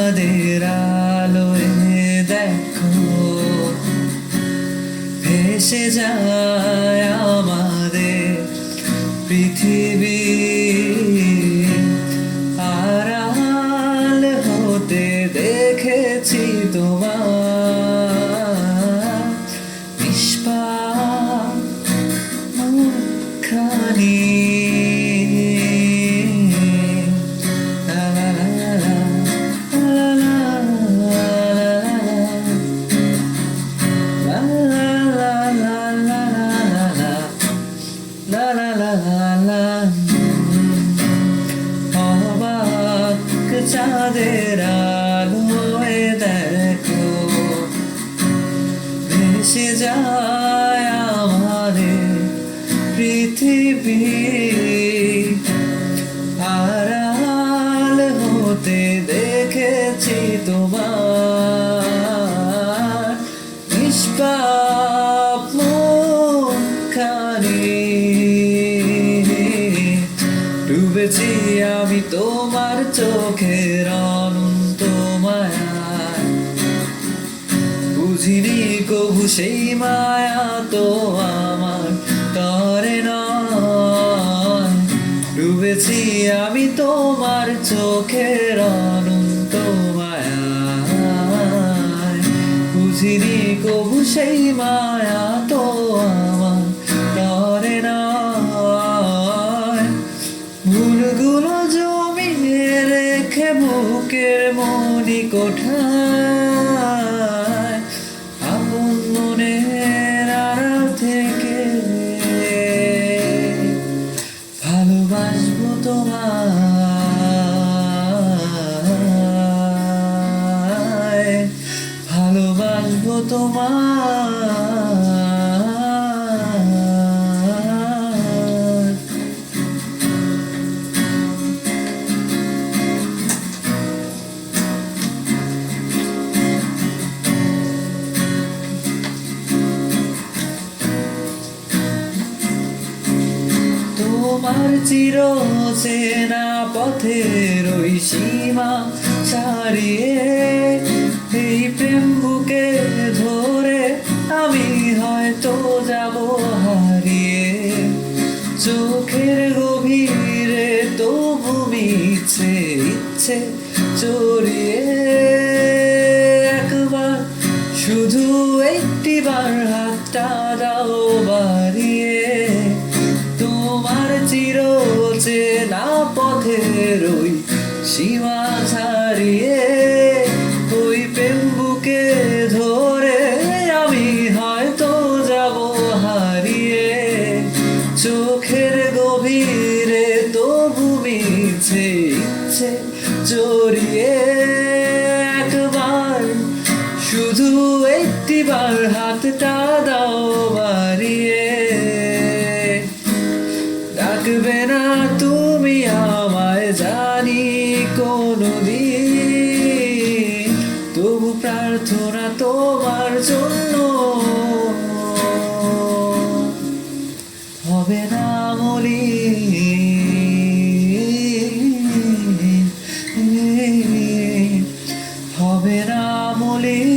চাঁদের আলোয় দেখো ভেসে যায় আমাদের পৃথিবী, আড়াল হতে দেখেছি তোমার নিষ্পাপ মুখখানি। অবাক চাঁদের আলোয় দেখো ভেসে যায় আমাদের পৃথিবী, আড়াল হতে দেখেছি তোমার নিষ্পাপ মুখখানি। ডুবেছি আমি তোমার চোখের অনন্ত মায়ায়, বুঝিনি কবু সেই মায়া তো আমার তরে নয়। ডুবেছি আমি তোমার চোখের অনন্ত মায়ায়, বুঝিনি কবু সেই মায়া তো আমার তরে নয়। ভুলগুলো জমিয়ে রেখে বুকের মনি কোঠায়, আপন মনের আড়াল থেকে ভালোবাসবো তোমায়, ভালোবাসবো তোমায়। তোমার চির চেনা পথের ওই সীমা ছাড়িয়ে এই প্রেম বুকে ধরে আমি হয়তো যাব হারিয়ে। চোখের গভীরে তবু মিছে ইচ্ছে চড়িয়ে, একবার শুধু একটিবার হাতটা দাও বাড়িয়ে। তোমার চির চেনা পথের ওই সীমা ছাড়িয়ে ওই প্রেম বুকে ধরে আমি হয়তো যাব হারিয়ে। চোখের গভীরে তবু মিছে ইচ্ছে জড়িয়ে, একবার শুধু একটিবার হাতটা দাও বাড়িয়ে। ডাকবে না তুমি আমায় জানি কোনদিন, তবু প্রার্থনা তোমার জন্য হবে না মলিন, হবে না মলিন।